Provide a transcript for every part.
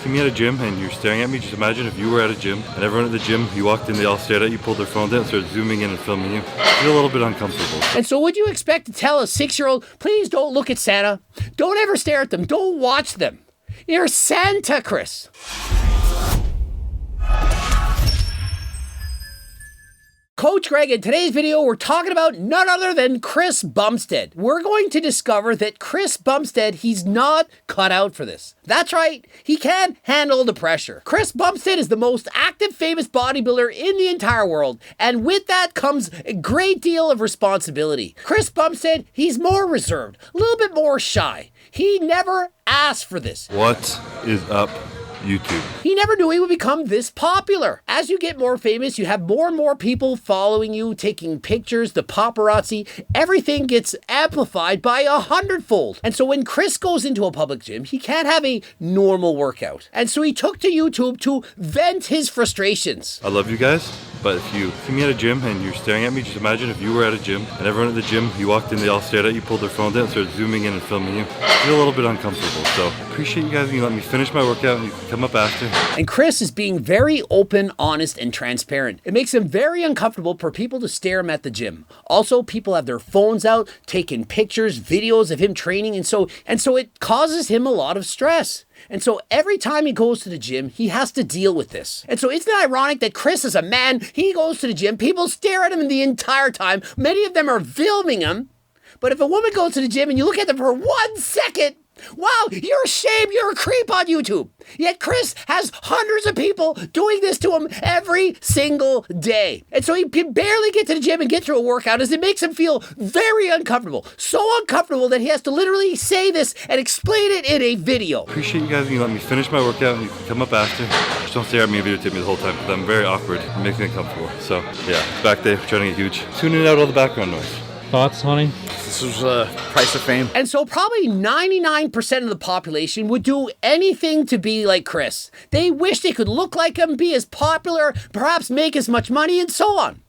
see me at a gym and you're staring at me, just imagine if you were at a gym and everyone at the gym, you walked in, they all stared at you, pulled their phones out and started zooming in and filming you. I feel a little bit uncomfortable. And so would you expect to tell a 6-year-old, please don't look at Santa, don't ever stare at them, don't watch them. You're Santa, Chris. Coach Greg, in today's video, we're talking about none other than Chris Bumstead. We're going to discover that Chris Bumstead, he's not cut out for this. That's right, he can't handle the pressure. Chris Bumstead is the most active, famous bodybuilder in the entire world, and with that comes a great deal of responsibility. Chris Bumstead, he's more reserved, a little bit more shy. He never asked for this. What is up, YouTube? He never knew he would become this popular. As you get more famous, you have more and more people following you, taking pictures, the paparazzi, everything gets amplified by 100-fold. And so when Chris goes into a public gym, he can't have a normal workout. And so he took to YouTube to vent his frustrations. I love you guys, but if you see me at a gym and you're staring at me, just imagine if you were at a gym and everyone at the gym, you walked in, they all stared at you, pulled their phones out and started zooming in and filming you. I feel a little bit uncomfortable, so appreciate you guys and you let me finish my workout and you can come up after. And Chris is being very open, honest, and transparent. It makes him very uncomfortable for people to stare him at the gym. Also, people have their phones out, taking pictures, videos of him training, and so it causes him a lot of stress. And so every time he goes to the gym, he has to deal with this. And so isn't it ironic that Chris is a man, he goes to the gym, people stare at him the entire time, many of them are filming him, but if a woman goes to the gym and you look at them for 1 second, wow, you're a shame, you're a creep on YouTube. Yet Chris has hundreds of people doing this to him every single day. And so he can barely get to the gym and get through a workout as it makes him feel very uncomfortable. So uncomfortable that he has to literally say this and explain it in a video. Appreciate you guys and you let me finish my workout and you can come up after. Just don't stare at me and videotape me the whole time because I'm very awkward. It makes me uncomfortable. So yeah, back day, trying to get huge. Tuning out all the background noise. Thoughts, honey? This was price of fame. And so probably 99% of the population would do anything to be like Chris. They wish they could look like him, be as popular, perhaps make as much money, and so on.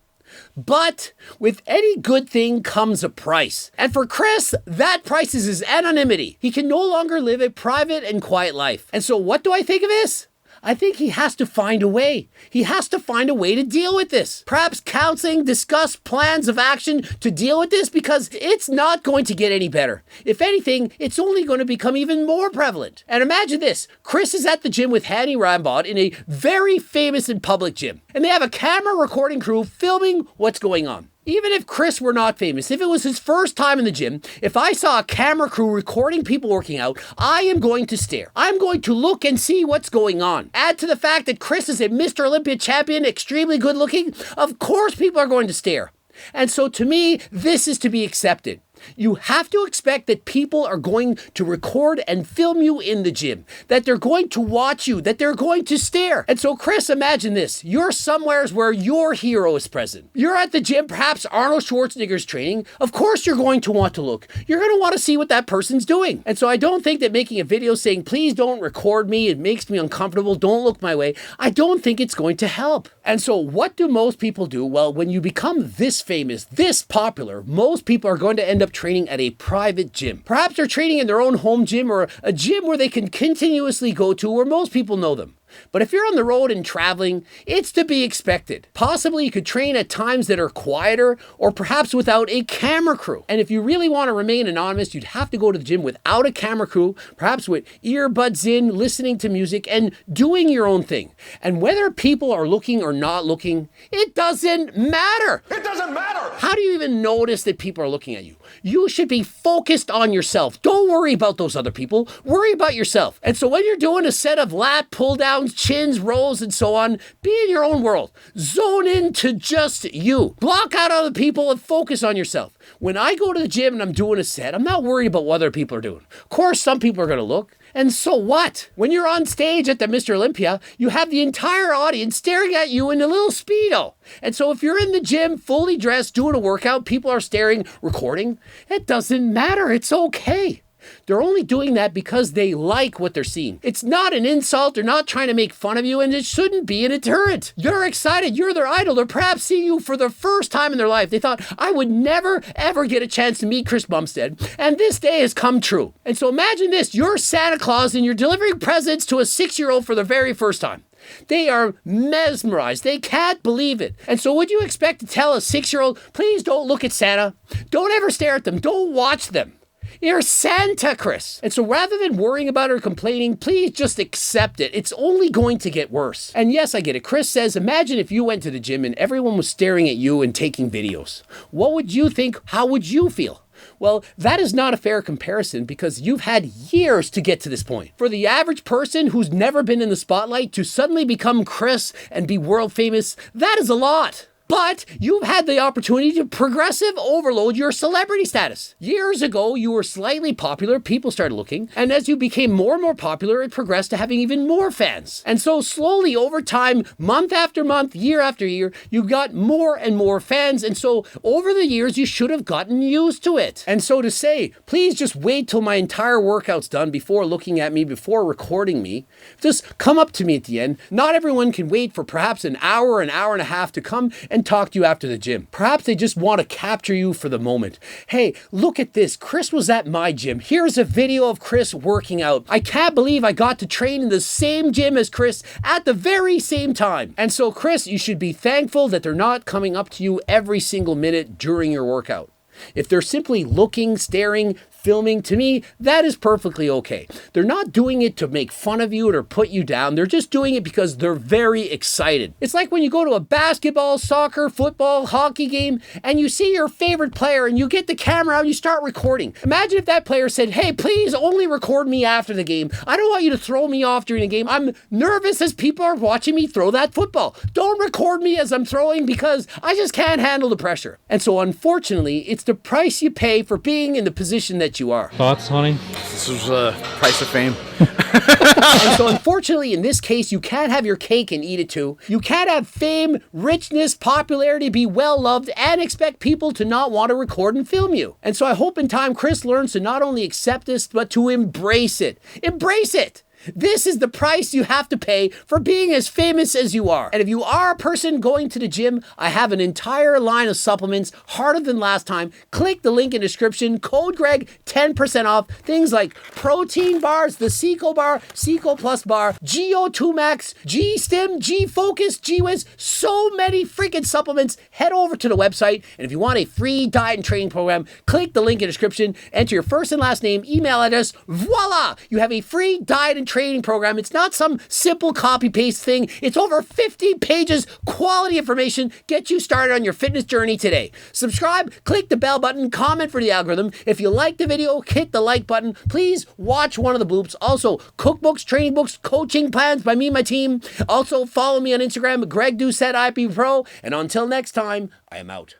But with any good thing comes a price. And for Chris, that price is his anonymity. He can no longer live a private and quiet life. And so what do I think of this? I think he has to find a way. He has to find a way to deal with this. Perhaps counseling, discuss plans of action to deal with this because it's not going to get any better. If anything, it's only going to become even more prevalent. And imagine this, Chris is at the gym with Hanny Rambod in a very famous and public gym. And they have a camera recording crew filming what's going on. Even if Chris were not famous, if it was his first time in the gym, if I saw a camera crew recording people working out, I am going to stare. I'm going to look and see what's going on. Add to the fact that Chris is a Mr. Olympia champion, extremely good looking, of course people are going to stare. And so to me, this is to be accepted. You have to expect that people are going to record and film you in the gym, that they're going to watch you, that they're going to stare. And so, Chris, imagine this. You're somewheres where your hero is present. You're at the gym, perhaps Arnold Schwarzenegger's training. Of course, you're going to want to look. You're going to want to see what that person's doing. And so I don't think that making a video saying, please don't record me, it makes me uncomfortable, don't look my way, I don't think it's going to help. And so what do most people do? Well, when you become this famous, this popular, most people are going to end up training at a private gym. Perhaps they're training in their own home gym or a gym where they can continuously go to where most people know them. But if you're on the road and traveling, it's to be expected. Possibly you could train at times that are quieter or perhaps without a camera crew. And if you really want to remain anonymous, you'd have to go to the gym without a camera crew, perhaps with earbuds in, listening to music and doing your own thing. And whether people are looking or not looking, it doesn't matter. It doesn't matter. How do you even notice that people are looking at you? You should be focused on yourself. Don't worry about those other people. Worry about yourself. And so when you're doing a set of lat pull downs, chins, rows, and so on, be in your own world. Zone into just you. Block out other people and focus on yourself. When I go to the gym and I'm doing a set, I'm not worried about what other people are doing. Of course, some people are going to look. And so what? When you're on stage at the Mr. Olympia, you have the entire audience staring at you in a little Speedo. And so if you're in the gym, fully dressed, doing a workout, people are staring, recording, it doesn't matter. It's okay. They're only doing that because they like what they're seeing. It's not an insult. They're not trying to make fun of you, and it shouldn't be an deterrent. They're excited. You're their idol. They're perhaps seeing you for the first time in their life. They thought, I would never, ever get a chance to meet Chris Bumstead, and this day has come true. And so imagine this. You're Santa Claus, and you're delivering presents to a 6-year-old for the very first time. They are mesmerized. They can't believe it. And so would you expect to tell a 6-year-old, please don't look at Santa. Don't ever stare at them. Don't watch them. You're Santa, Chris. And so rather than worrying about it or complaining, please just accept it. It's only going to get worse. And yes, I get it. Chris says, imagine if you went to the gym and everyone was staring at you and taking videos. What would you think? How would you feel? Well, that is not a fair comparison because you've had years to get to this point. For the average person who's never been in the spotlight to suddenly become Chris and be world famous, that is a lot. But you've had the opportunity to progressive overload your celebrity status. Years ago, you were slightly popular, people started looking, and as you became more and more popular, it progressed to having even more fans. And so slowly over time, month after month, year after year, you got more and more fans, and so over the years, you should have gotten used to it. And so to say, please just wait till my entire workout's done before looking at me, before recording me, just come up to me at the end. Not everyone can wait for perhaps an hour and a half to come and talk to you after the gym. Perhaps they just want to capture you for the moment. Hey, look at this. Chris was at my gym. Here's a video of Chris working out. I can't believe I got to train in the same gym as Chris at the very same time. And so, Chris, you should be thankful that they're not coming up to you every single minute during your workout. If they're simply looking, staring, filming, to me, that is perfectly okay. They're not doing it to make fun of you or put you down. They're just doing it because they're very excited. It's like when you go to a basketball, soccer, football, hockey game, and you see your favorite player and you get the camera out and you start recording. Imagine if that player said, hey, please only record me after the game. I don't want you to throw me off during the game. I'm nervous as people are watching me throw that football. Don't record me as I'm throwing because I just can't handle the pressure. And so unfortunately, it's the price you pay for being in the position that you are. Thoughts, honey? This was price of fame. And so unfortunately, in this case, you can't have your cake and eat it too. You can't have fame, richness, popularity, be well loved, and expect people to not want to record and film you. And so I hope in time, Chris learns to not only accept this, but to embrace it. Embrace it! This is the price you have to pay for being as famous as you are. And if you are a person going to the gym, I have an entire line of supplements, harder than last time. Click the link in description, code Greg, 10% off. Things like protein bars, the Seco bar, Seco Plus bar, GO2 Max, G-Stim, G-Focus, G-Wiz, so many freaking supplements. Head over to the website, and if you want a free diet and training program, click the link in description, enter your first and last name, email address, voila! You have a free diet and training program. It's not some simple copy paste thing. It's over 50 pages, quality information. Get you started on your fitness journey today. Subscribe, click the bell button, comment for the algorithm. If you like the video, hit the like button. Please watch one of the bloops. Also, cookbooks, training books, coaching plans by me and my team. Also, follow me on Instagram, Greg Doucette IP Pro. And until next time, I am out.